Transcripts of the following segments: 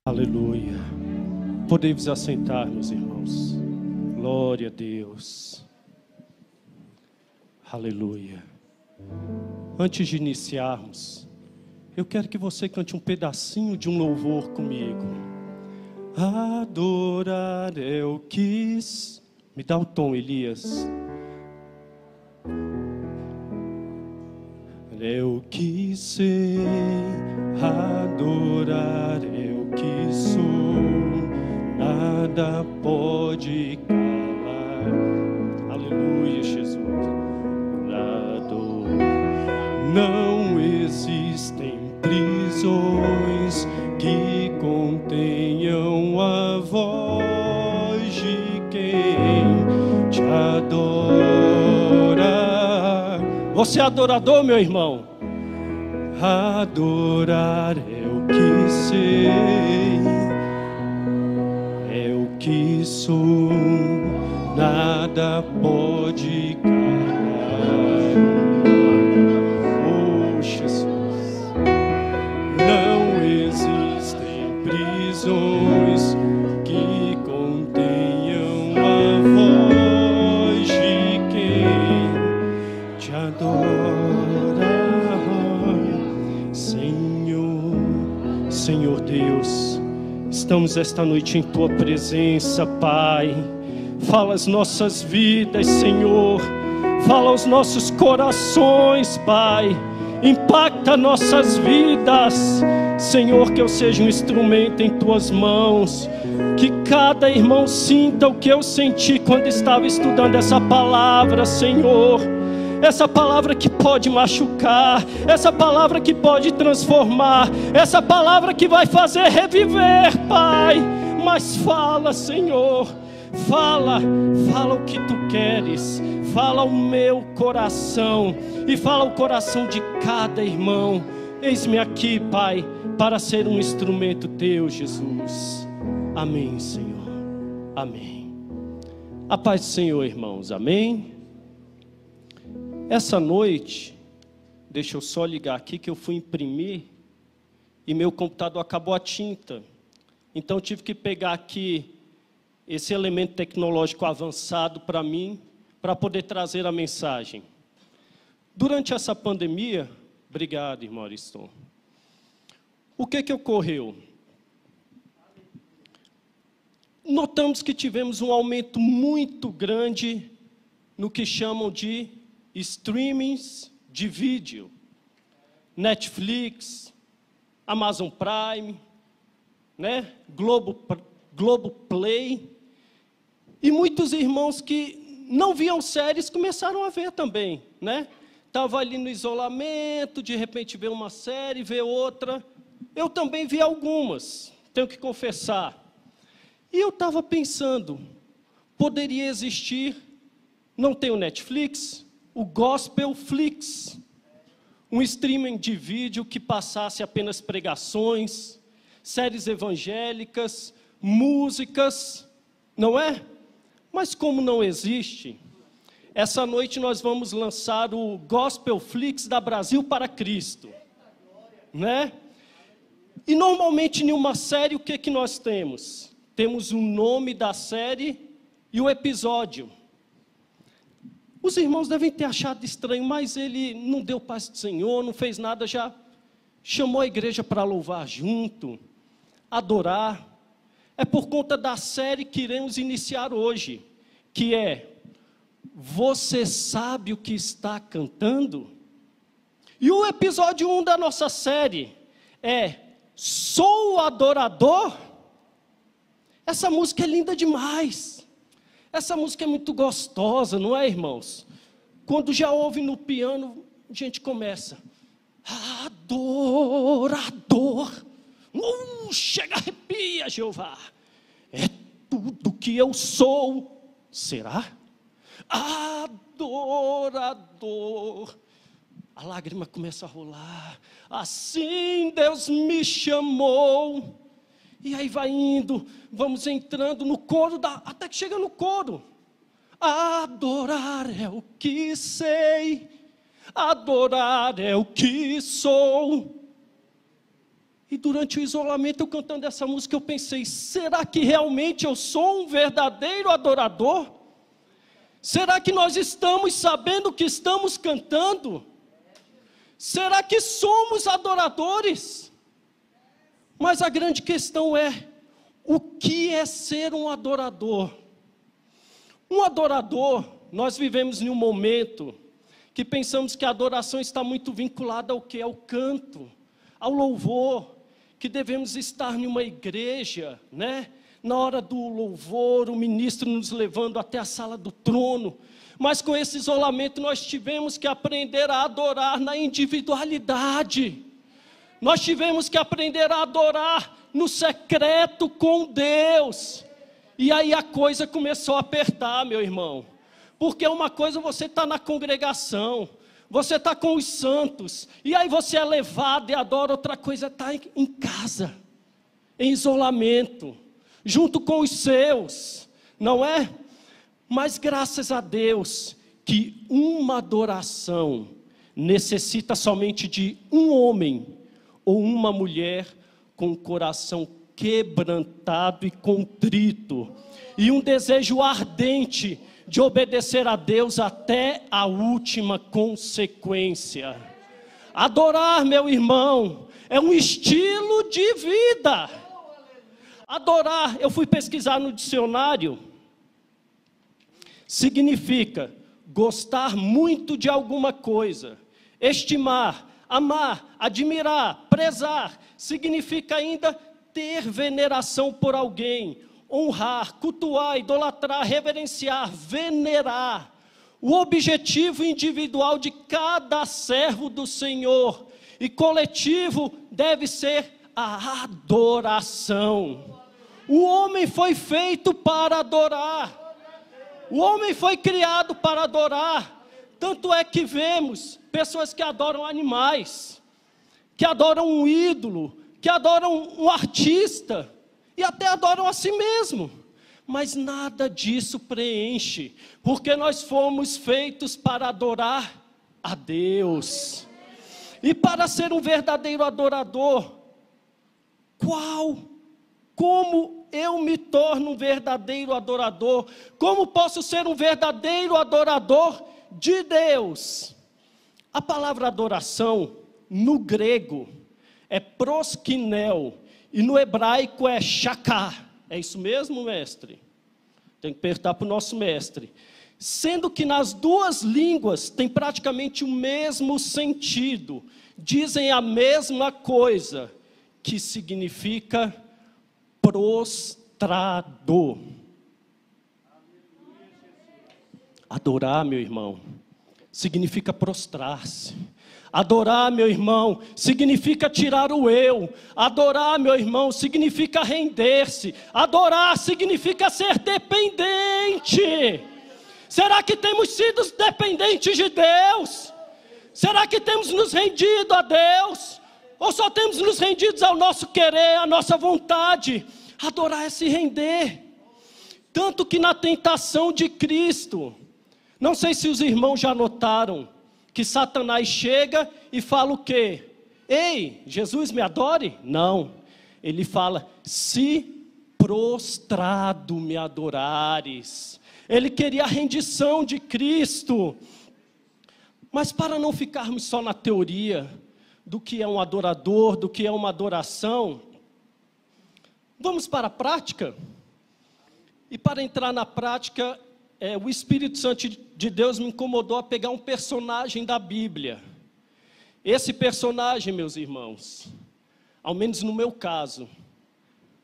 Aleluia. Podemos assentar, meus irmãos. Glória a Deus. Aleluia. Antes de iniciarmos, eu quero que você cante um pedacinho de um louvor comigo. Adorar eu quis. Me dá o tom, Elias. Eu quis ser, adorar eu quis sou, nada pode calar. Aleluia, Jesus. Não existem prisões que contenham a voz de quem te adora. Você é adorador, meu irmão? Adorar eu que sei, eu que sou, nada pode calar. Oh, Jesus, não existem prisões que contenham a voz de quem te adora, Senhor. Senhor Deus, estamos esta noite em Tua presença, Pai. Fala as nossas vidas, Senhor. Fala aos nossos corações, Pai. Impacta nossas vidas, Senhor, que eu seja um instrumento em Tuas mãos. Que cada irmão sinta o que eu senti quando estava estudando essa palavra, Senhor. Essa palavra que pode machucar, essa palavra que pode transformar, essa palavra que vai fazer reviver, Pai. Mas fala, Senhor, fala o que Tu queres, fala o meu coração e fala o coração de cada irmão. Eis-me aqui, Pai, para ser um instrumento Teu, Jesus. Amém, Senhor. Amém. A paz do Senhor, irmãos. Amém. Essa noite, deixa eu só ligar aqui que eu fui imprimir e meu computador acabou a tinta. Então eu tive que pegar aqui esse elemento tecnológico avançado para mim, para poder trazer a mensagem. Durante essa pandemia, obrigado, irmão Ariston. O que ocorreu? Notamos que tivemos um aumento muito grande no que chamam de streamings de vídeo. Netflix, Amazon Prime, né? Globoplay. E muitos irmãos que não viam séries começaram a ver também, né? Estava ali no isolamento, de repente vê uma série, vê outra. Eu também vi algumas, tenho que confessar. E eu estava pensando, poderia existir, não tem o Netflix, o Gospelflix, um streaming de vídeo que passasse apenas pregações, séries evangélicas, músicas, não é? Mas como não existe, essa noite nós vamos lançar o Gospelflix da Brasil para Cristo, né? E normalmente em uma série o que nós temos? Temos o nome da série e o episódio. Os irmãos devem ter achado estranho, mas ele não deu paz do Senhor, não fez nada, já chamou a igreja para louvar junto, adorar. É por conta da série que iremos iniciar hoje, que é Você Sabe o que Está Cantando? E o episódio 1 da nossa série é Sou Adorador? Essa música é linda demais. Essa música é muito gostosa, não é, irmãos? Quando já ouve no piano, a gente começa. Adorador. Chega, arrepia, Jeová. É tudo que eu sou. Será? Adorador. A lágrima começa a rolar. Assim Deus me chamou. E aí vai indo, vamos entrando no coro, até que chega no coro. Adorar é o que sei, adorar é o que sou. E durante o isolamento, eu cantando essa música, eu pensei, será que realmente eu sou um verdadeiro adorador? Será que nós estamos sabendo o que estamos cantando? Será que somos adoradores? Mas a grande questão é, o que é ser um adorador? Um adorador, nós vivemos em um momento que pensamos que a adoração está muito vinculada ao que? Ao canto, ao louvor, que devemos estar em uma igreja, né? Na hora do louvor, o ministro nos levando até a sala do trono. Mas com esse isolamento nós tivemos que aprender a adorar na individualidade. Nós tivemos que aprender a adorar no secreto com Deus. E aí a coisa começou a apertar, meu irmão. Porque uma coisa você está na congregação, você está com os santos, e aí você é levado e adora, outra coisa está em casa, em isolamento, junto com os seus, não é? Mas graças a Deus, que uma adoração necessita somente de um homem ou uma mulher com o coração quebrantado e contrito, e um desejo ardente de obedecer a Deus até a última consequência. Adorar, meu irmão, é um estilo de vida. Adorar, eu fui pesquisar no dicionário, significa gostar muito de alguma coisa, estimar, amar, admirar, prezar, significa ainda ter veneração por alguém, honrar, cultuar, idolatrar, reverenciar, venerar. O objetivo individual de cada servo do Senhor e coletivo deve ser a adoração. O homem foi feito para adorar. O homem foi criado para adorar. Tanto é que vemos pessoas que adoram animais, que adoram um ídolo, que adoram um artista, e até adoram a si mesmo, mas nada disso preenche, porque nós fomos feitos para adorar a Deus. E para ser um verdadeiro adorador, como eu me torno um verdadeiro adorador? Como posso ser um verdadeiro adorador de Deus? A palavra adoração, no grego, é proskinel, e no hebraico é shaká. É isso mesmo, mestre? Tem que perguntar para o nosso mestre. Sendo que nas duas línguas tem praticamente o mesmo sentido. Dizem a mesma coisa, que significa prostrado. Adorar, meu irmão, significa prostrar-se. Adorar, meu irmão, significa tirar o eu. Adorar, meu irmão, significa render-se. Adorar significa ser dependente. Será que temos sido dependentes de Deus? Será que temos nos rendido a Deus? Ou só temos nos rendidos ao nosso querer, à nossa vontade? Adorar é se render. Tanto que na tentação de Cristo, não sei se os irmãos já notaram, que Satanás chega e fala o quê? Ei, Jesus, me adore? Não, ele fala, se prostrado me adorares. Ele queria a rendição de Cristo. Mas para não ficarmos só na teoria do que é um adorador, do que é uma adoração, vamos para a prática? E para entrar na prática, o Espírito Santo de Deus me incomodou a pegar um personagem da Bíblia. Esse personagem, meus irmãos, ao menos no meu caso,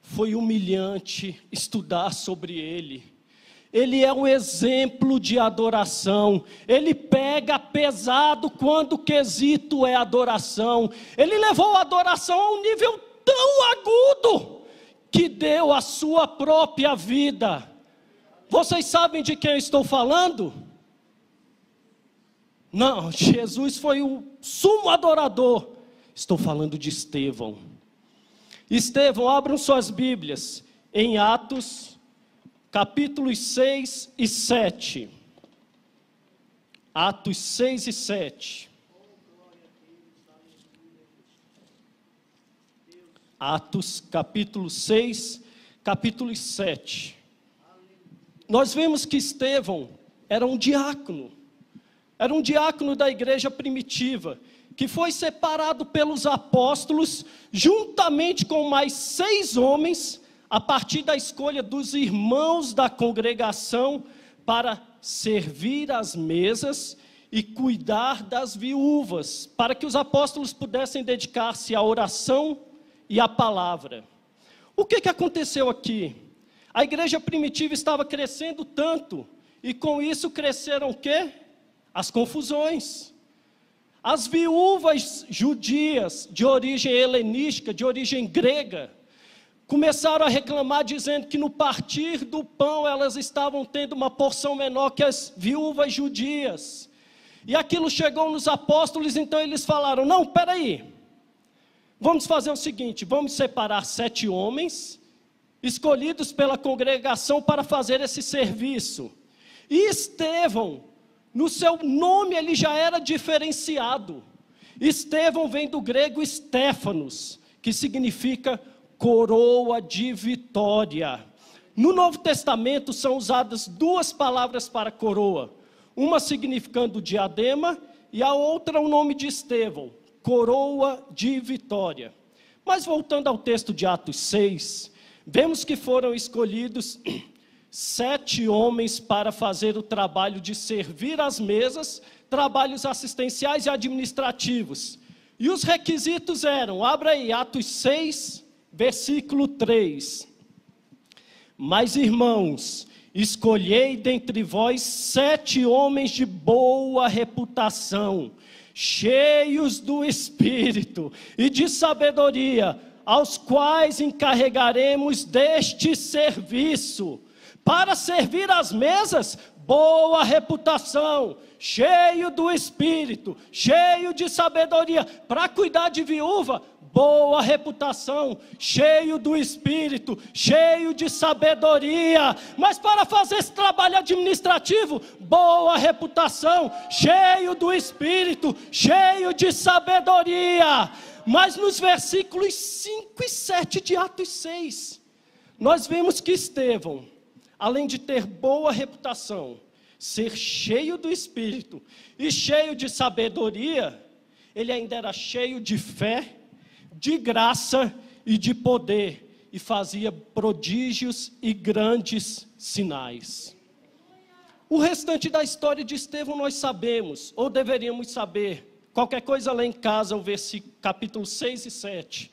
foi humilhante estudar sobre ele. Ele é um exemplo de adoração. Ele pega pesado quando o quesito é adoração. Ele levou a adoração a um nível tão agudo que deu a sua própria vida. Vocês sabem de quem eu estou falando? Não, Jesus foi o sumo adorador. Estou falando de Estevão. Estevão, abram suas Bíblias em Atos, capítulos 6 e 7. Atos 6 e 7. Atos capítulo 6, capítulo 7. Nós vemos que Estevão era um diácono da igreja primitiva, que foi separado pelos apóstolos, juntamente com mais 6 homens, a partir da escolha dos irmãos da congregação, para servir as mesas e cuidar das viúvas, para que os apóstolos pudessem dedicar-se à oração e à palavra. O que aconteceu aqui? A igreja primitiva estava crescendo tanto, e com isso cresceram o quê? As confusões. As viúvas judias, de origem helenística, de origem grega, começaram a reclamar, dizendo que no partir do pão elas estavam tendo uma porção menor que as viúvas judias. E aquilo chegou nos apóstolos, então eles falaram: não, peraí, vamos fazer o seguinte, vamos separar 7 homens, escolhidos pela congregação para fazer esse serviço. E Estevão, no seu nome ele já era diferenciado. Estevão vem do grego Stéfanos, que significa coroa de vitória. No Novo Testamento são usadas 2 palavras para coroa, uma significando diadema e a outra o nome de Estevão, coroa de vitória. Mas voltando ao texto de Atos 6, vemos que foram escolhidos 7 homens para fazer o trabalho de servir as mesas, trabalhos assistenciais e administrativos. E os requisitos eram, abra aí, Atos 6, versículo 3. Mas, irmãos, escolhei dentre vós 7 homens de boa reputação, cheios do Espírito e de sabedoria, aos quais encarregaremos deste serviço, para servir as mesas, boa reputação, cheio do Espírito, cheio de sabedoria, para cuidar de viúva, boa reputação, cheio do Espírito, cheio de sabedoria, mas para fazer esse trabalho administrativo, boa reputação, cheio do Espírito, cheio de sabedoria. Mas nos versículos 5 e 7 de Atos 6, nós vemos que Estevão, além de ter boa reputação, ser cheio do Espírito e cheio de sabedoria, ele ainda era cheio de fé, de graça e de poder, e fazia prodígios e grandes sinais. O restante da história de Estevão nós sabemos, ou deveríamos saber. Qualquer coisa lá em casa, o versículo, capítulo 6 e 7.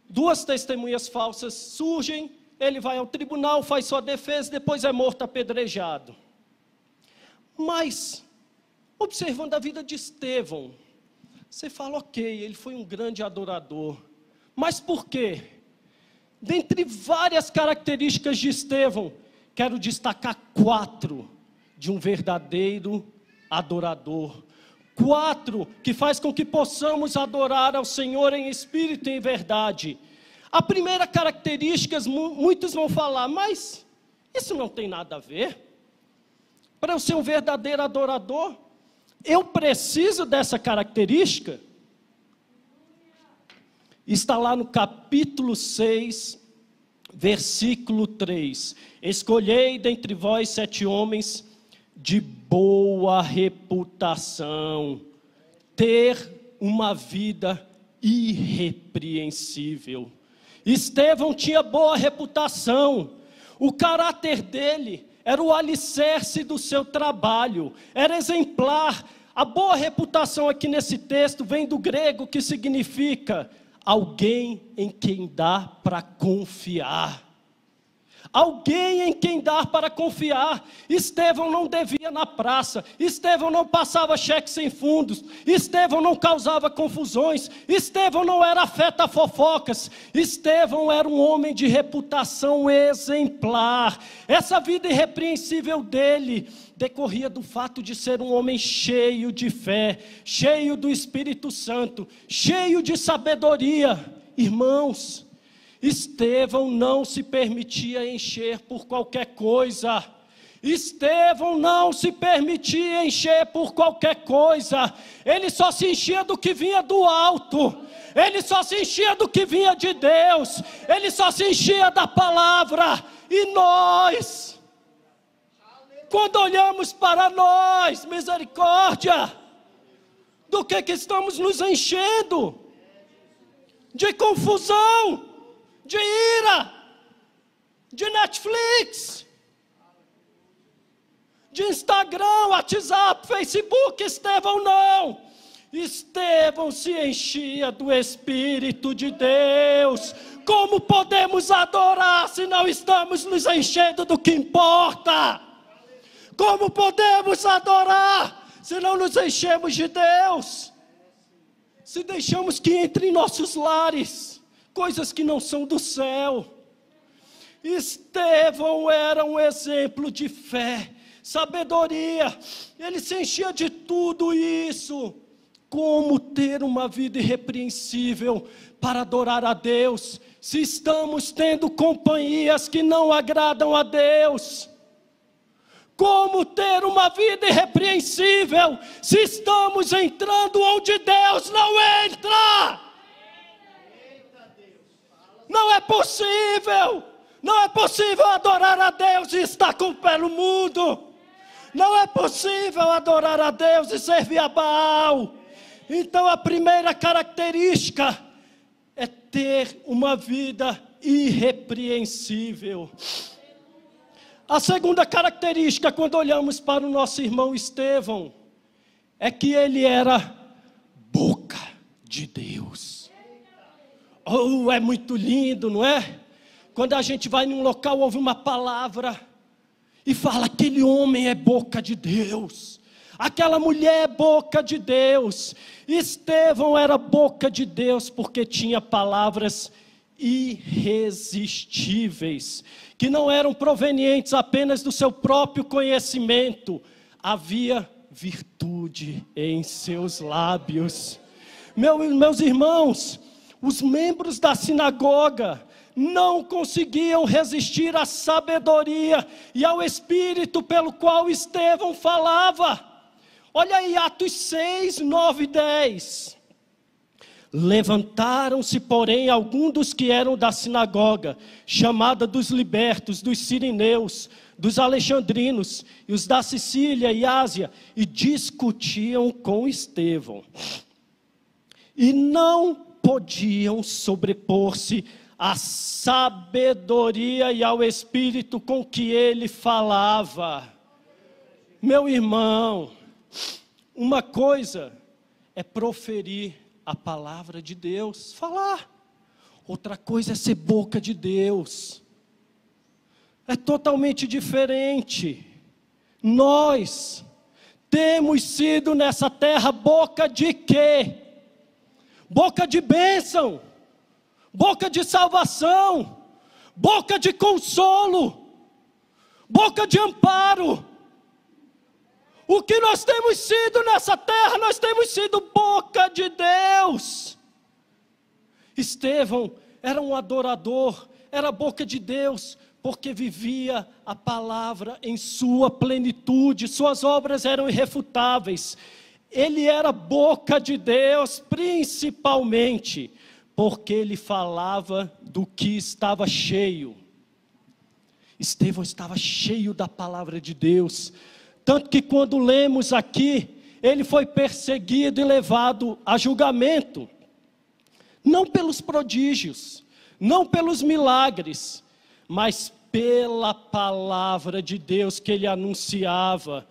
2 testemunhas falsas surgem, ele vai ao tribunal, faz sua defesa, depois é morto apedrejado. Mas, observando a vida de Estevão, você fala, ok, ele foi um grande adorador. Mas por quê? Dentre várias características de Estevão, quero destacar 4 de um verdadeiro adorador. 4 que faz com que possamos adorar ao Senhor em espírito e em verdade. A primeira característica, muitos vão falar, mas isso não tem nada a ver. Para eu ser um verdadeiro adorador, eu preciso dessa característica? Está lá no capítulo 6, versículo 3. Escolhei dentre vós 7 homens de boa reputação, ter uma vida irrepreensível. Estevão tinha boa reputação, o caráter dele era o alicerce do seu trabalho, era exemplar. A boa reputação aqui nesse texto vem do grego, que significa alguém em quem dá para confiar. Alguém em quem dar para confiar. Estevão não devia na praça, Estevão não passava cheque sem fundos, Estevão não causava confusões, Estevão não era afeta a fofocas, Estevão era um homem de reputação exemplar. Essa vida irrepreensível dele decorria do fato de ser um homem cheio de fé, cheio do Espírito Santo, cheio de sabedoria. Irmãos, Estevão não se permitia encher por qualquer coisa. Estevão não se permitia encher por qualquer coisa. Ele só se enchia do que vinha do alto. Ele só se enchia do que vinha de Deus. Ele só se enchia da palavra. E nós, quando olhamos para nós, misericórdia, do que estamos nos enchendo? De confusão, de ira, de Netflix, de Instagram, WhatsApp, Facebook. Estevão não. Estevão se enchia do Espírito de Deus. Como podemos adorar se não estamos nos enchendo do que importa? Como podemos adorar se não nos enchemos de Deus? Se deixamos que entre em nossos lares coisas que não são do céu. Estevão era um exemplo de fé, sabedoria. Ele se enchia de tudo isso. Como ter uma vida irrepreensível para adorar a Deus, se estamos tendo companhias que não agradam a Deus? Como ter uma vida irrepreensível se estamos entrando onde Deus não entra? Não é possível. Não é possível adorar a Deus e estar com o pé no mundo. Não é possível adorar a Deus e servir a Baal. Então a primeira característica é ter uma vida irrepreensível. A segunda característica, quando olhamos para o nosso irmão Estevão, é que ele era boca de Deus. Oh, é muito lindo, não é? Quando a gente vai num local, ouve uma palavra e fala: aquele homem é boca de Deus, aquela mulher é boca de Deus. Estevão era boca de Deus porque tinha palavras irresistíveis, que não eram provenientes apenas do seu próprio conhecimento. Havia virtude em seus lábios. Meus irmãos, os membros da sinagoga não conseguiam resistir à sabedoria e ao espírito pelo qual Estevão falava. Olha aí, Atos 6, 9 e 10. Levantaram-se, porém, alguns dos que eram da sinagoga, chamada dos libertos, dos sirineus, dos alexandrinos, e os da Sicília e Ásia, e discutiam com Estevão. E não podiam sobrepor-se à sabedoria e ao espírito com que ele falava. Meu irmão, uma coisa é proferir a palavra de Deus, falar. Outra coisa é ser boca de Deus. É totalmente diferente. Nós temos sido nessa terra boca de quê? Boca de bênção, boca de salvação, boca de consolo, boca de amparo. O que nós temos sido nessa terra? Nós temos sido boca de Deus. Estevão era um adorador, era boca de Deus, porque vivia a palavra em sua plenitude, suas obras eram irrefutáveis. Ele era boca de Deus, principalmente porque ele falava do que estava cheio. Estevão estava cheio da palavra de Deus. Tanto que quando lemos aqui, ele foi perseguido e levado a julgamento. Não pelos prodígios, não pelos milagres, mas pela palavra de Deus que ele anunciava.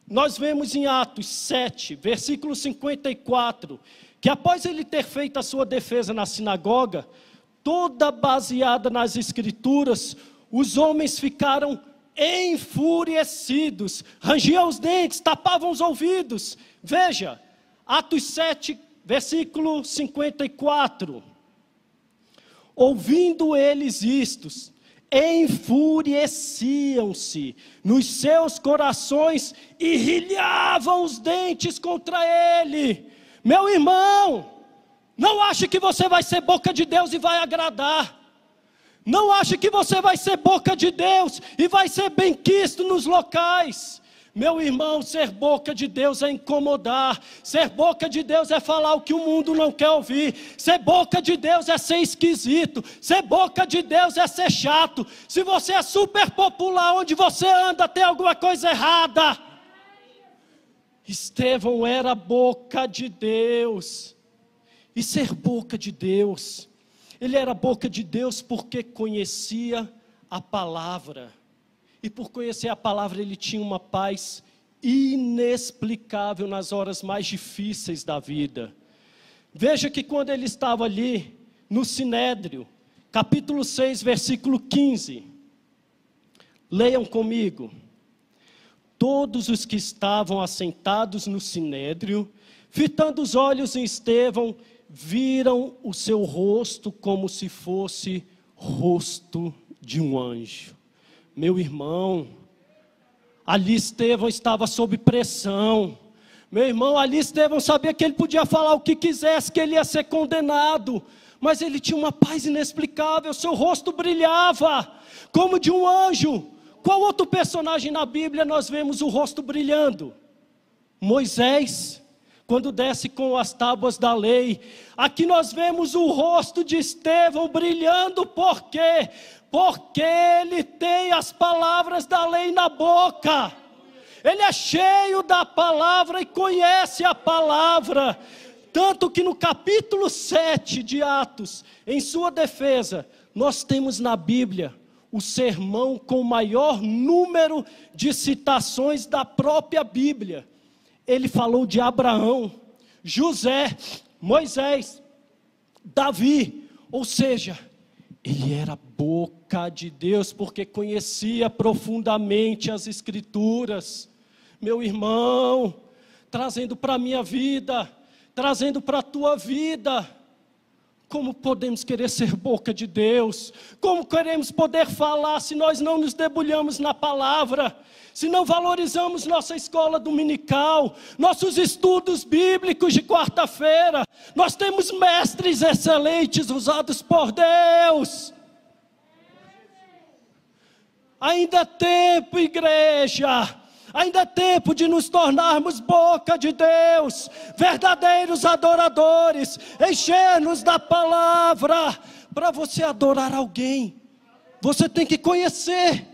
Nós vemos em Atos 7, versículo 54, que após ele ter feito a sua defesa na sinagoga, toda baseada nas escrituras, os homens ficaram enfurecidos, rangiam os dentes, tapavam os ouvidos. Veja, Atos 7, versículo 54. Ouvindo eles isto, enfureciam-se nos seus corações e rilhavam os dentes contra ele. Meu irmão, não ache que você vai ser boca de Deus e vai agradar. Não ache que você vai ser boca de Deus e vai ser benquisto nos locais. Meu irmão, ser boca de Deus é incomodar. Ser boca de Deus é falar o que o mundo não quer ouvir. Ser boca de Deus é ser esquisito. Ser boca de Deus é ser chato. Se você é super popular, onde você anda tem alguma coisa errada. Estevão era boca de Deus. E ser boca de Deus, ele era boca de Deus porque conhecia a palavra. E por conhecer a palavra, ele tinha uma paz inexplicável nas horas mais difíceis da vida. Veja que quando ele estava ali no Sinédrio, capítulo 6, versículo 15. Leiam comigo. Todos os que estavam assentados no Sinédrio, fitando os olhos em Estevão, viram o seu rosto como se fosse rosto de um anjo. Meu irmão, ali Estevão estava sob pressão. Meu irmão, ali Estevão sabia que ele podia falar o que quisesse, que ele ia ser condenado. Mas ele tinha uma paz inexplicável, seu rosto brilhava como de um anjo. Qual outro personagem na Bíblia nós vemos o rosto brilhando? Moisés, quando desce com as tábuas da lei. Aqui nós vemos o rosto de Estevão brilhando, por quê? Porque ele tem as palavras da lei na boca. Ele é cheio da palavra e conhece a palavra. Tanto que no capítulo 7 de Atos, em sua defesa, nós temos na Bíblia o sermão com o maior número de citações da própria Bíblia. Ele falou de Abraão, José, Moisés, Davi, ou seja, ele era boca de Deus, porque conhecia profundamente as Escrituras. Meu irmão, trazendo para a minha vida, trazendo para a tua vida, como podemos querer ser boca de Deus? Como queremos poder falar se nós não nos debulhamos na palavra? Se não valorizamos nossa escola dominical, nossos estudos bíblicos de quarta-feira? Nós temos mestres excelentes usados por Deus. Ainda é tempo, igreja. Ainda é tempo de nos tornarmos boca de Deus, verdadeiros adoradores, encher-nos da palavra. Para você adorar alguém, você tem que conhecer.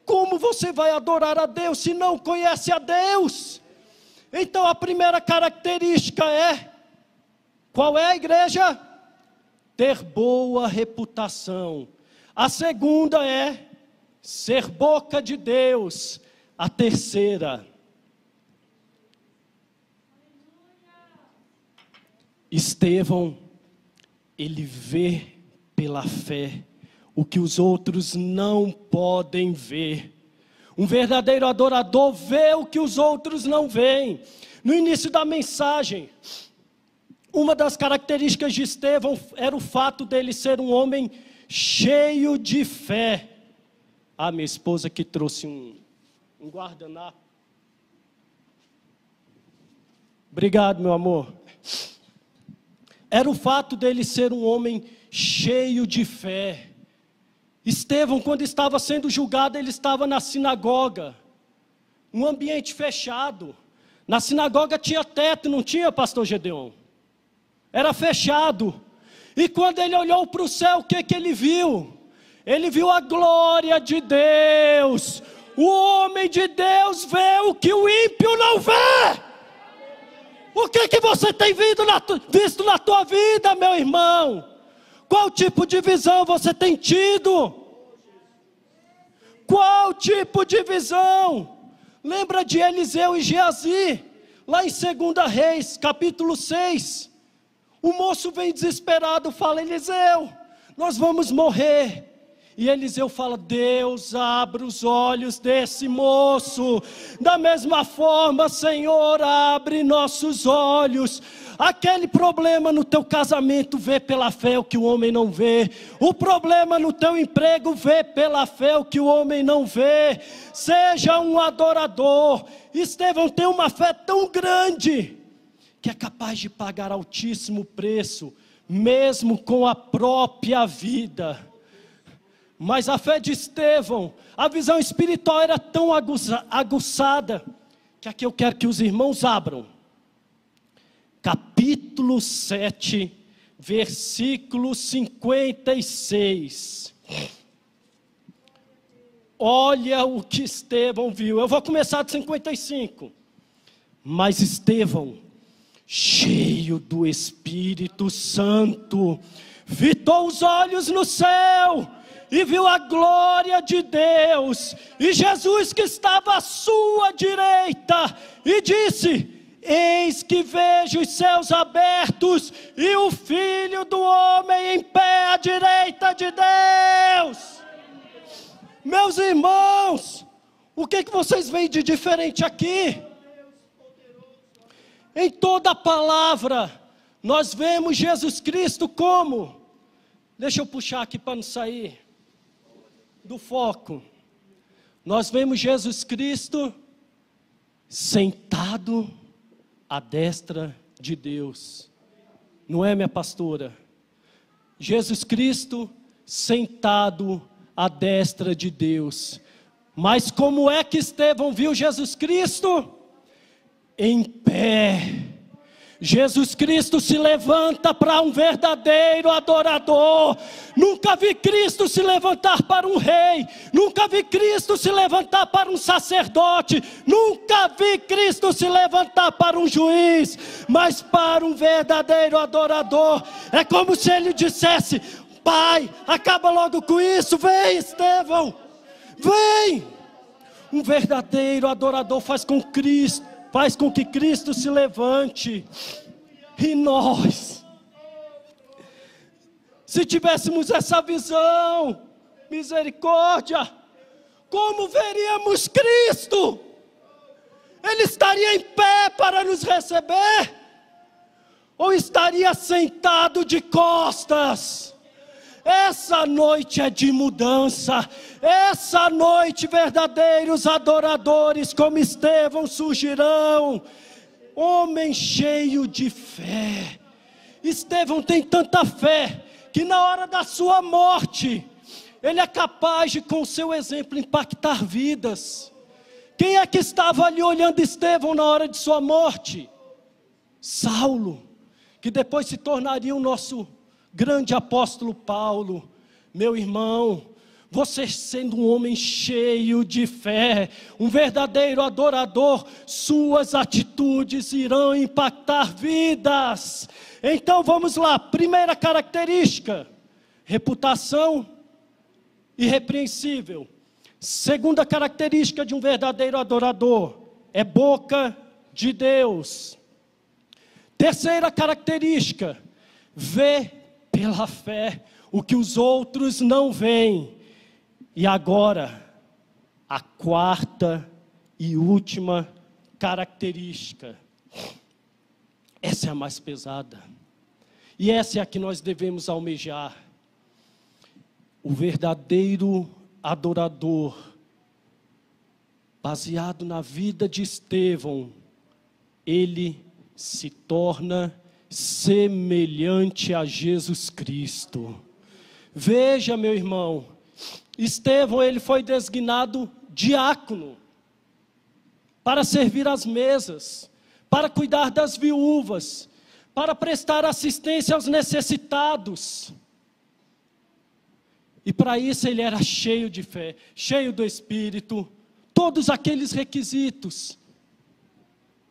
Como você vai adorar a Deus se não conhece a Deus? Então a primeira característica é, qual é a igreja? Ter boa reputação. A segunda é ser boca de Deus. A terceira, Estevão, ele vê pela fé o que os outros não podem ver. Um verdadeiro adorador vê o que os outros não veem. No início da mensagem, uma das características de Estevão era o fato dele ser um homem cheio de fé. Ah, minha esposa que trouxe um guardanapo. Obrigado, meu amor. Era o fato dele ser um homem cheio de fé. Estevão, quando estava sendo julgado, ele estava na sinagoga, um ambiente fechado. Na sinagoga tinha teto, não tinha, pastor Gedeon? Era fechado. E quando ele olhou para o céu, o que ele viu? Ele viu a glória de Deus. O homem de Deus vê o que o ímpio não vê. O que você tem visto na tua vida, meu irmão? Qual tipo de visão você tem tido? Qual tipo de visão? Lembra de Eliseu e Geazi, lá em 2 Reis, capítulo 6. O moço vem desesperado, fala: Eliseu, nós vamos morrer. E Eliseu fala: Deus, abre os olhos desse moço. Da mesma forma, Senhor, abre nossos olhos. Aquele problema no teu casamento, vê pela fé o que o homem não vê. O problema no teu emprego, vê pela fé o que o homem não vê. Seja um adorador. Estevão tem uma fé tão grande que é capaz de pagar altíssimo preço, mesmo com a própria vida. Mas a fé de Estevão, a visão espiritual era tão aguçada, que aqui eu quero que os irmãos abram. Capítulo 7, versículo 56. Olha o que Estevão viu. Eu vou começar de 55. Mas Estevão, cheio do Espírito Santo, fitou os olhos no céu e viu a glória de Deus e Jesus que estava à sua direita, e disse: eis que vejo os céus abertos e o Filho do Homem em pé à direita de Deus. Meus irmãos, o que vocês veem de diferente aqui? Em toda a palavra, nós vemos Jesus Cristo como? Deixa eu puxar aqui para não sair do foco. Nós vemos Jesus Cristo sentado à destra de Deus. Não é, minha pastora? Jesus Cristo sentado à destra de Deus. Mas como é que Estevão viu Jesus Cristo? Em pé. Jesus Cristo se levanta para um verdadeiro adorador. Nunca vi Cristo se levantar para um rei. Nunca vi Cristo se levantar para um sacerdote. Nunca vi Cristo se levantar para um juiz. Mas para um verdadeiro adorador. É como se ele dissesse: Pai, acaba logo com isso. Vem, Estevão, vem. Um verdadeiro adorador faz com que Cristo se levante. E nós, se tivéssemos essa visão, misericórdia, como veríamos Cristo? Ele estaria em pé para nos receber? Ou estaria sentado de costas? Essa noite é de mudança. Essa noite verdadeiros adoradores como Estevão surgirão. Homem cheio de fé. Estevão tem tanta fé que na hora da sua morte ele é capaz de, com seu exemplo, impactar vidas. Quem é que estava ali olhando Estevão na hora de sua morte? Saulo, que depois se tornaria o nosso grande apóstolo Paulo. Meu irmão, você sendo um homem cheio de fé, um verdadeiro adorador, suas atitudes irão impactar vidas. Então vamos lá, primeira característica, reputação irrepreensível. Segunda característica de um verdadeiro adorador, é boca de Deus. Terceira característica, vê pela fé o que os outros não veem. E agora, a quarta e última característica. Essa é a mais pesada. E essa é a que nós devemos almejar. O verdadeiro adorador, baseado na vida de Estevão, ele se torna semelhante a Jesus Cristo. Veja, meu irmão, Estevão, ele foi designado diácono para servir às mesas, para cuidar das viúvas, para prestar assistência aos necessitados. E para isso ele era cheio de fé, cheio do Espírito, todos aqueles requisitos.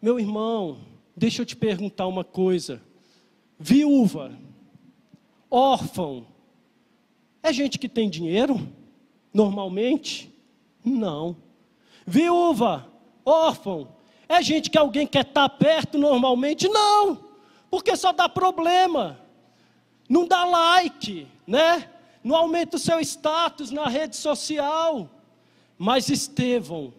Meu irmão, deixa eu te perguntar uma coisa. Viúva, órfão, é gente que tem dinheiro? Normalmente? Não. Viúva, órfão, é gente que alguém quer estar perto normalmente? Não, porque só dá problema. Não dá like, né? Não aumenta o seu status na rede social. Mas Estevão,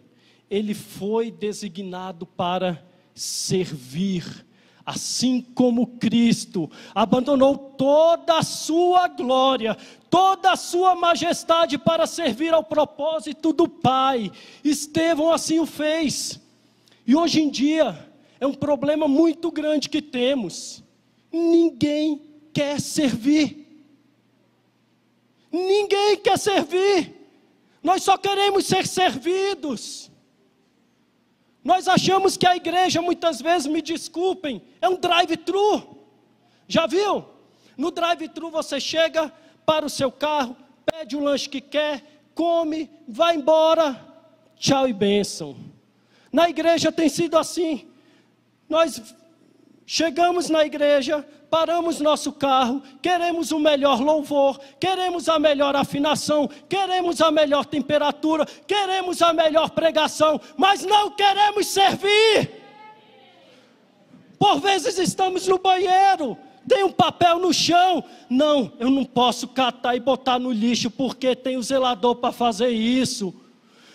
ele foi designado para servir, assim como Cristo abandonou toda a sua glória, toda a sua majestade para servir ao propósito do Pai. Estevão assim o fez. E hoje em dia é um problema muito grande que temos. Ninguém quer servir. Ninguém quer servir. Nós só queremos ser servidos. Nós achamos que a igreja, muitas vezes, me desculpem, é um drive-thru. Já viu? No drive-thru você chega, para o seu carro, pede o lanche que quer, come, vai embora, tchau e bênção. Na igreja tem sido assim. Nós chegamos na igreja, paramos nosso carro, queremos o melhor louvor, queremos a melhor afinação, queremos a melhor temperatura, queremos a melhor pregação, mas não queremos servir. Por vezes estamos no banheiro, tem um papel no chão, não, eu não posso catar e botar no lixo, porque tem o zelador para fazer isso.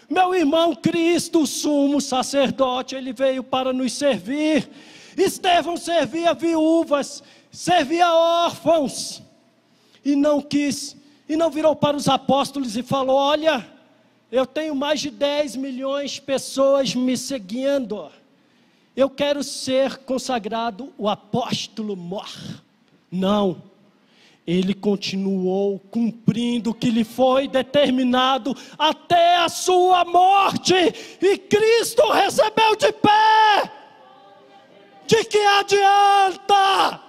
Meu irmão, Cristo, o sumo sacerdote, ele veio para nos servir. Estevão servia viúvas, servia órfãos, e não quis, e não virou para os apóstolos e falou: olha, eu tenho mais de 10 milhões de pessoas me seguindo, eu quero ser consagrado o apóstolo mor. Não, ele continuou cumprindo o que lhe foi determinado até a sua morte, e Cristo recebeu de pé. De que adianta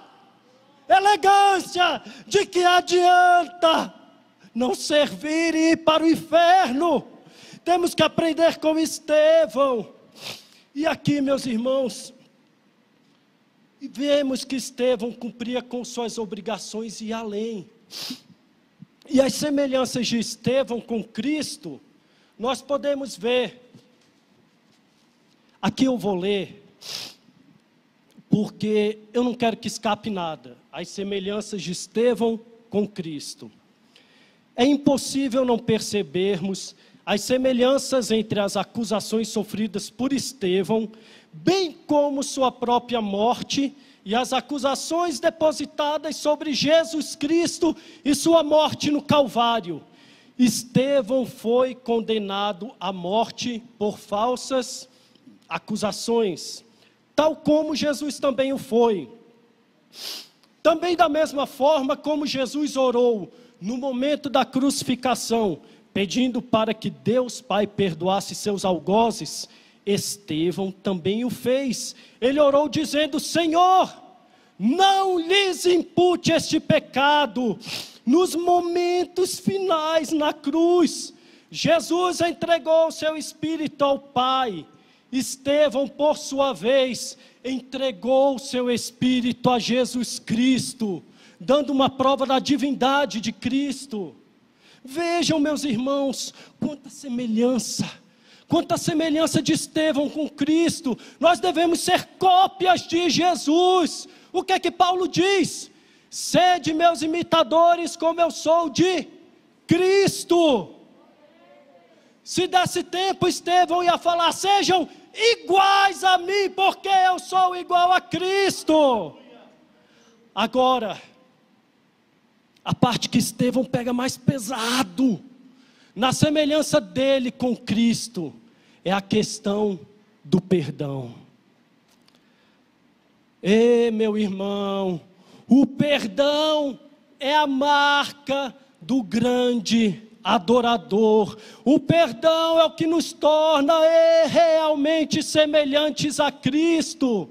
elegância? De que adianta não servir e ir para o inferno? Temos que aprender com Estevão. E aqui, meus irmãos, vemos que Estevão cumpria com suas obrigações e além. E as semelhanças de Estevão com Cristo, nós podemos ver. Aqui eu vou ler, porque eu não quero que escape nada. As semelhanças de Estevão com Cristo. É impossível não percebermos as semelhanças entre as acusações sofridas por Estevão, bem como sua própria morte, e as acusações depositadas sobre Jesus Cristo e sua morte no Calvário. Estevão foi condenado à morte por falsas acusações, tal como Jesus também o foi. Também da mesma forma como Jesus orou no momento da crucificação, pedindo para que Deus Pai perdoasse seus algozes, Estevão também o fez. Ele orou dizendo: Senhor, não lhes impute este pecado. Nos momentos finais na cruz, Jesus entregou seu Espírito ao Pai. Estevão, por sua vez, entregou seu Espírito a Jesus Cristo, dando uma prova da divindade de Cristo. Vejam, meus irmãos, quanta semelhança de Estevão com Cristo. Nós devemos ser cópias de Jesus. O que é que Paulo diz? Sede meus imitadores como eu sou de Cristo. Se desse tempo, Estevão ia falar: sejam iguais a mim, porque eu sou igual a Cristo. Agora, a parte que Estevão pega mais pesado, na semelhança dele com Cristo, é a questão do perdão. Meu irmão, o perdão é a marca do grande adorador. O perdão é o que nos torna realmente semelhantes a Cristo.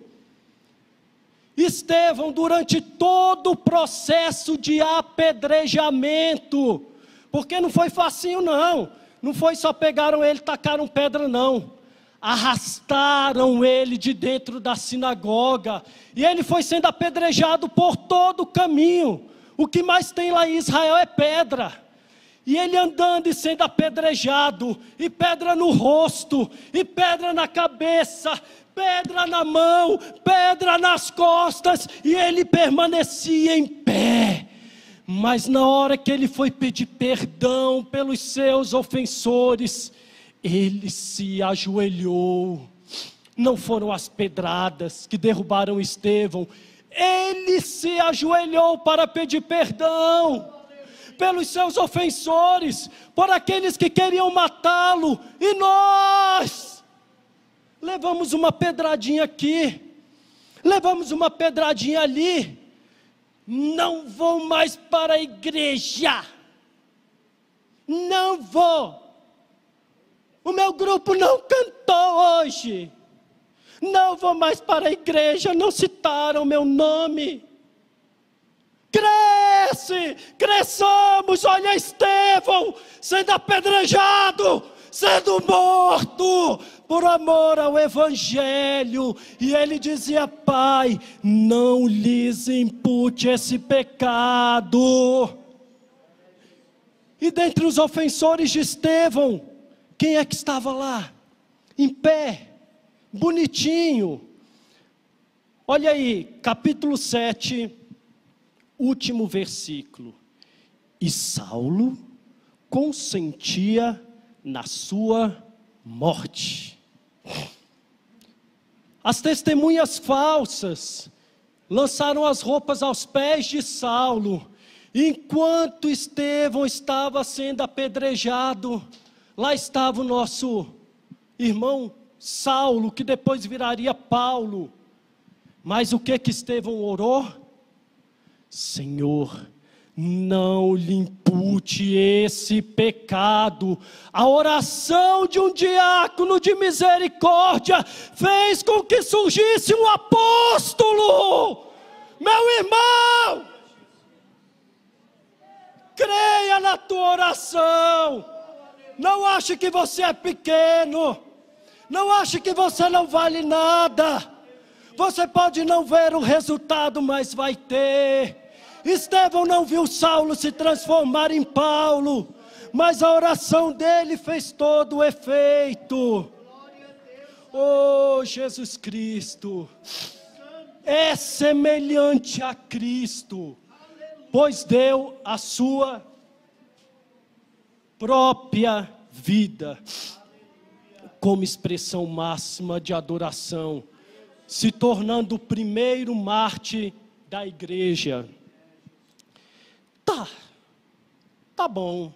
Estevão, durante todo o processo de apedrejamento, porque não foi facinho não foi só pegaram ele e tacaram pedra não, arrastaram ele de dentro da sinagoga, e ele foi sendo apedrejado por todo o caminho. O que mais tem lá em Israel é pedra, e ele andando e sendo apedrejado, e pedra no rosto, e pedra na cabeça, pedra na mão, pedra nas costas, e ele permanecia em pé. Mas na hora que ele foi pedir perdão pelos seus ofensores, ele se ajoelhou. Não foram as pedradas que derrubaram Estevão, ele se ajoelhou para pedir perdão pelos seus ofensores, por aqueles que queriam matá-lo. E nós levamos uma pedradinha aqui, levamos uma pedradinha ali, não vou mais para a igreja, Não vou. O meu grupo não cantou hoje. Não vou mais para a igreja, não citaram meu nome. Cresçamos, olha Estevão sendo apedrejado, sendo morto por amor ao Evangelho. E ele dizia: Pai, não lhes impute esse pecado. E dentre os ofensores de Estevão, quem é que estava lá? Em pé, bonitinho. Olha aí, capítulo 7, último versículo. E Saulo consentia na sua morte. As testemunhas falsas lançaram as roupas aos pés de Saulo. Enquanto Estevão estava sendo apedrejado, lá estava o nosso irmão Saulo, que depois viraria Paulo. Mas o que Estevão orou? Senhor, não lhe impute esse pecado. A oração de um diácono de misericórdia fez com que surgisse um apóstolo. Meu irmão, creia na tua oração. Não ache que você é pequeno. Não ache que você não vale nada. Você pode não ver o resultado, mas vai ter. Estevão não viu Saulo se transformar em Paulo, mas a oração dele fez todo o efeito. Oh, Jesus Cristo é semelhante a Cristo, pois deu a sua própria vida como expressão máxima de adoração, se tornando o primeiro mártir da igreja. Tá bom,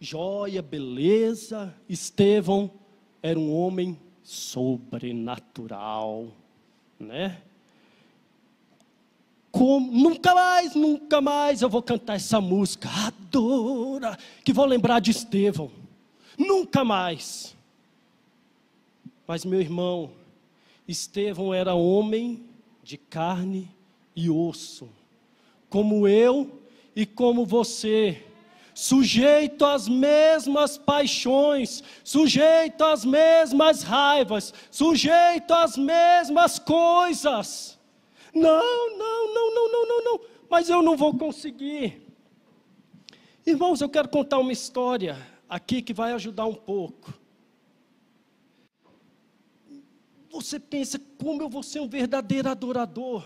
joia, beleza. Estevão era um homem sobrenatural, né? Nunca mais eu vou cantar essa música, adora, que vou lembrar de Estevão. Nunca mais. Mas, meu irmão, Estevão era homem de carne e osso, como eu e como você, sujeito às mesmas paixões, sujeito às mesmas raivas, sujeito às mesmas coisas. Não, mas eu não vou conseguir. Irmãos, eu quero contar uma história aqui que vai ajudar um pouco. Você pensa, como eu vou ser um verdadeiro adorador?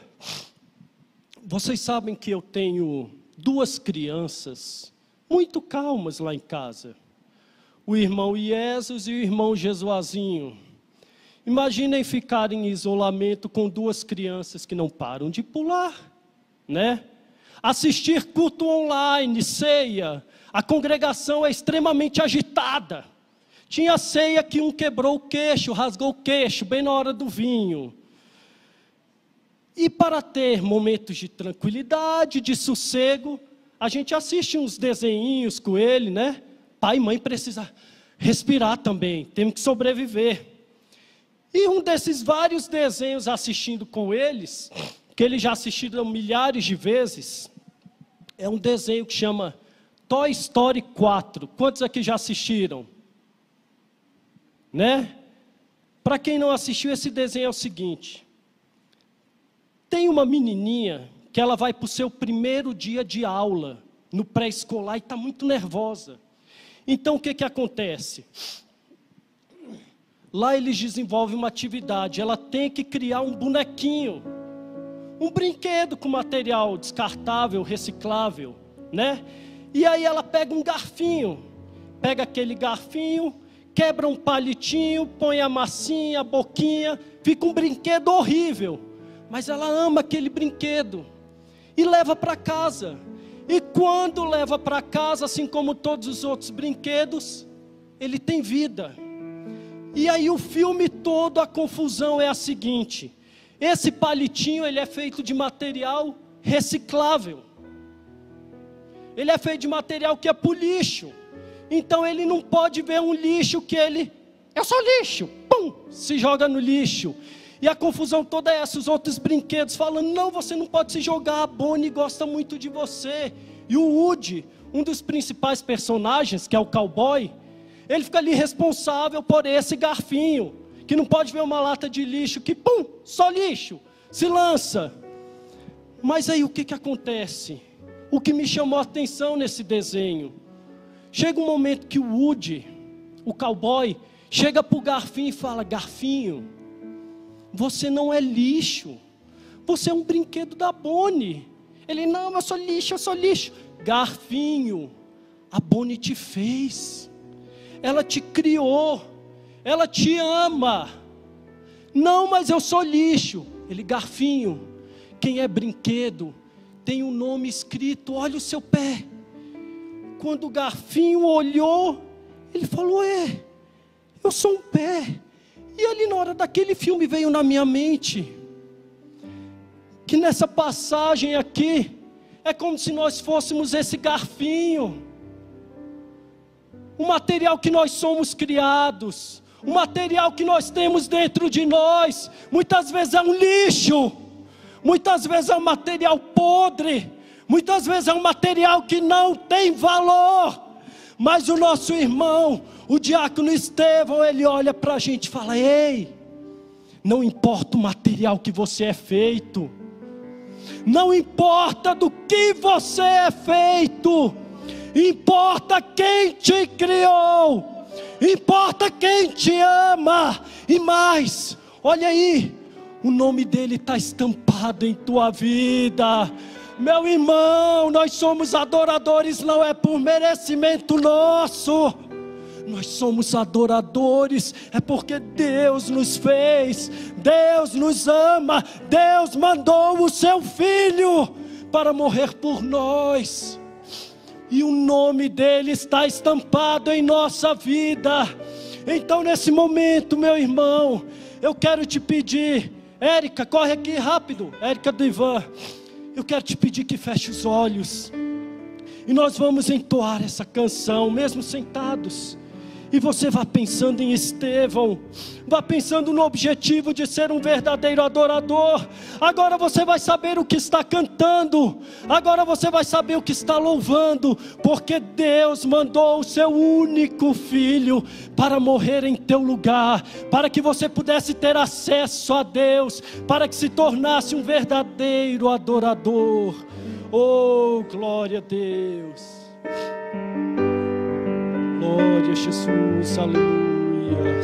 Vocês sabem que eu tenho 2 crianças muito calmas lá em casa. O irmão Iesus e o irmão Jesuazinho. Imaginem ficar em isolamento com 2 crianças que não param de pular, né? Assistir culto online, ceia. A congregação é extremamente agitada. Tinha ceia que um quebrou o queixo, rasgou o queixo, bem na hora do vinho. E para ter momentos de tranquilidade, de sossego, a gente assiste uns desenhinhos com ele, né? Pai e mãe precisa respirar também, temos que sobreviver. E um desses vários desenhos assistindo com eles, que eles já assistiram milhares de vezes, é um desenho que chama Toy Story 4. Quantos aqui já assistiram? Né? Para quem não assistiu, esse desenho é o seguinte: tem uma menininha que ela vai para o seu primeiro dia de aula no pré-escolar e está muito nervosa. Então o que acontece? Lá eles desenvolvem uma atividade, ela tem que criar um bonequinho, um brinquedo com material descartável, reciclável, né? E aí ela pega um garfinho, pega aquele garfinho, quebra um palitinho, põe a massinha, a boquinha, fica um brinquedo horrível. Mas ela ama aquele brinquedo e leva para casa. E quando leva para casa, assim como todos os outros brinquedos, ele tem vida. E aí o filme todo, a confusão é a seguinte: esse palitinho, ele é feito de material reciclável. Ele é feito de material que é para o lixo. Então ele não pode ver um lixo que eu sou lixo, pum, se joga no lixo. E a confusão toda é essa, os outros brinquedos falando, não, você não pode se jogar, a Bonnie gosta muito de você. E o Woody, um dos principais personagens, que é o cowboy, ele fica ali responsável por esse garfinho, que não pode ver uma lata de lixo, que pum, só lixo, se lança. Mas aí o que acontece? O que me chamou a atenção nesse desenho, chega um momento que o Woody, o cowboy, chega para o garfinho e fala, garfinho, você não é lixo, você é um brinquedo da Bonnie. Ele, não, eu sou lixo, eu sou lixo. Garfinho, a Bonnie te fez, ela te criou, ela te ama. Não, mas eu sou lixo. Ele, garfinho, quem é brinquedo tem um nome escrito, olha o seu pé. Quando o garfinho olhou, ele falou, eu sou um pé. E ali na hora daquele filme veio na minha mente, que nessa passagem aqui, é como se nós fôssemos esse garfinho, o material que nós somos criados, o material que nós temos dentro de nós, muitas vezes é um lixo, muitas vezes é um material podre, muitas vezes é um material que não tem valor, mas o nosso irmão, o diácono Estevão, ele olha para a gente e fala, ei, não importa o material que você é feito, não importa do que você é feito, importa quem te criou, importa quem te ama, e mais, olha aí, o nome dele está estampado em tua vida. Meu irmão, nós somos adoradores, não é por merecimento nosso, nós somos adoradores, é porque Deus nos fez, Deus nos ama, Deus mandou o seu Filho para morrer por nós, e o nome dele está estampado em nossa vida. Então nesse momento, meu irmão, eu quero te pedir, Érica, corre aqui rápido, Érica do Ivan, eu quero te pedir que feche os olhos, e nós vamos entoar essa canção, mesmo sentados. E você vai pensando em Estevão, vai pensando no objetivo de ser um verdadeiro adorador. Agora você vai saber o que está cantando, agora você vai saber o que está louvando, porque Deus mandou o seu único Filho para morrer em teu lugar, para que você pudesse ter acesso a Deus, para que se tornasse um verdadeiro adorador. Oh, glória a Deus. Glória a Jesus, aleluia,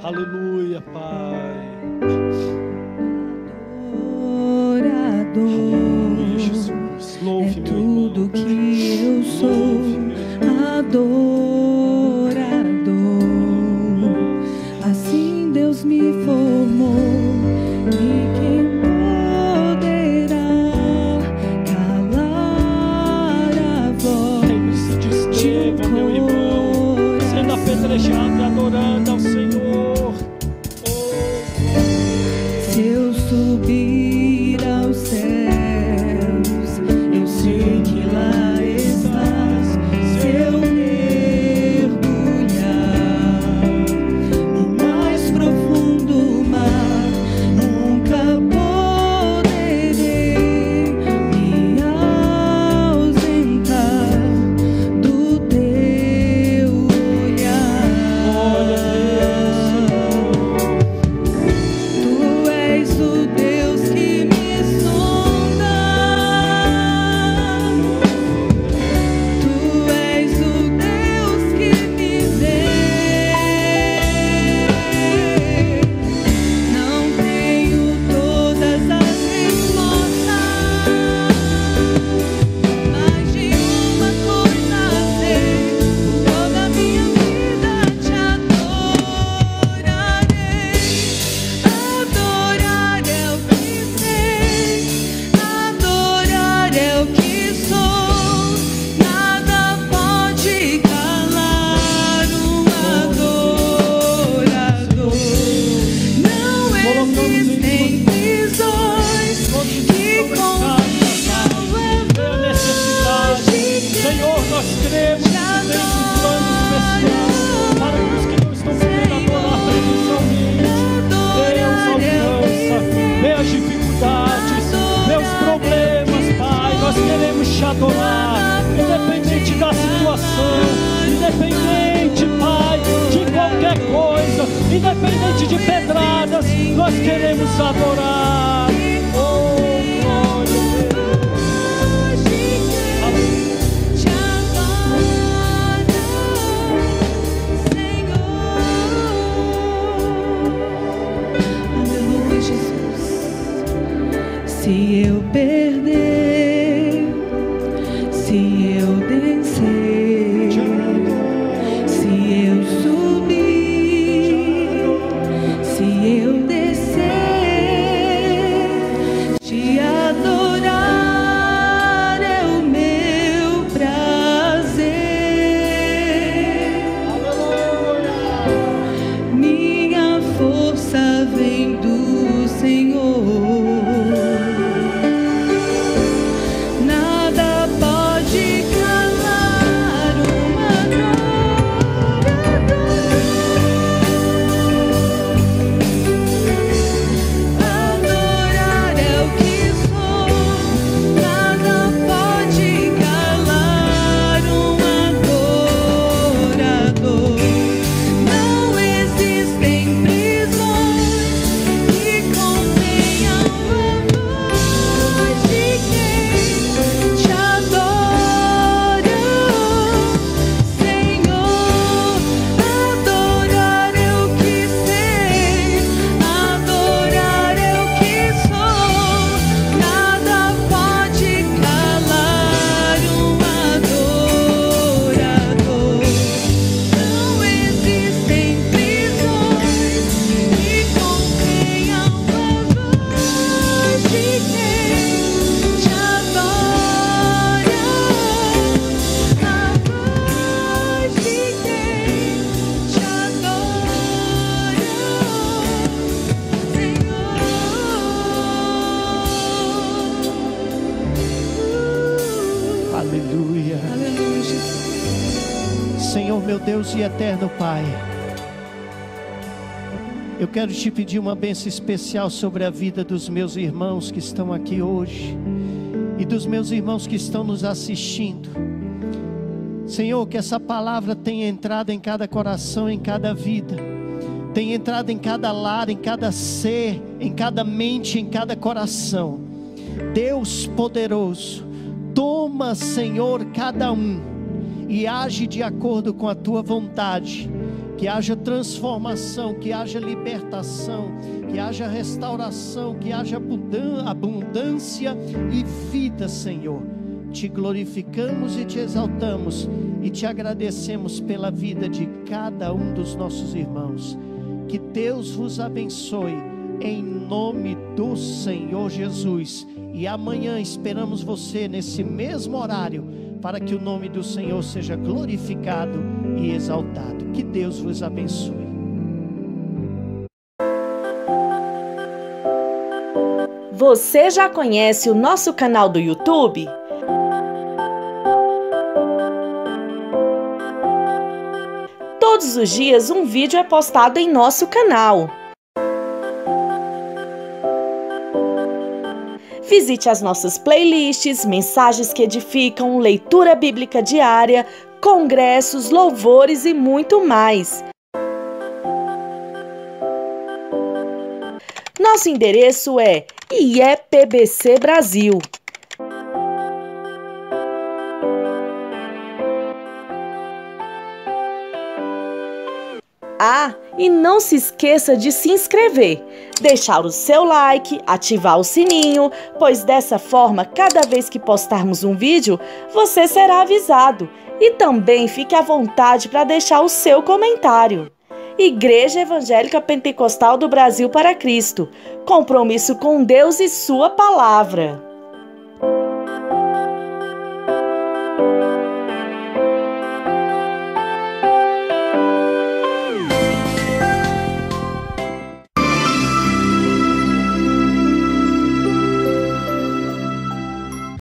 aleluia, Pai. Adorador, Jesus, louve é tudo que eu sou, adorador. Assim Deus me formou, e quem poderá calar a voz? Lembre-se de Estevão, meu irmão, sendo apedrejado e adorando ao Senhor. Se eu subir ao céu, te adorar, independente da situação, independente, Pai, de qualquer coisa, independente de pedradas, nós queremos adorar. Oh, glória a Deus. Te adoro, Senhor. Aleluia, Jesus. Se eu perder, se eu descer, se eu subir, se eu descer, te adorar é o meu prazer. Minha força vem do Senhor. Nada pode calar uma adorar é o que sou. Nada pode calar um adorador. Não existem prisões que contenham a voz de quem te adora, Senhor. Adorar é o que sei, adorar é o que sou. Nada pode calar um adorador. Não existem prisões que contenham a voz de quem te adora, a voz de quem te adora, Senhor. Aleluia. Aleluia, Jesus. Senhor, meu Deus e eterno Pai, eu quero te pedir uma bênção especial sobre a vida dos meus irmãos que estão aqui hoje e dos meus irmãos que estão nos assistindo. Senhor, que essa palavra tenha entrado em cada coração, em cada vida, tenha entrado em cada lar, em cada ser, em cada mente, em cada coração. Deus poderoso, toma, Senhor, cada um e age de acordo com a tua vontade. Que haja transformação, que haja libertação, que haja restauração, que haja abundância e vida, Senhor. Te glorificamos e te exaltamos e te agradecemos pela vida de cada um dos nossos irmãos. Que Deus vos abençoe em nome do Senhor Jesus. E amanhã esperamos você nesse mesmo horário para que o nome do Senhor seja glorificado e exaltado. Que Deus vos abençoe. Você já conhece o nosso canal do YouTube? Todos os dias um vídeo é postado em nosso canal. Visite as nossas playlists, mensagens que edificam, leitura bíblica diária, congressos, louvores e muito mais. Nosso endereço é IEPBC Brasil. Ah, e não se esqueça de se inscrever, deixar o seu like, ativar o sininho, pois dessa forma, cada vez que postarmos um vídeo, você será avisado. E também fique à vontade para deixar o seu comentário. Igreja Evangélica Pentecostal do Brasil para Cristo. Compromisso com Deus e sua palavra.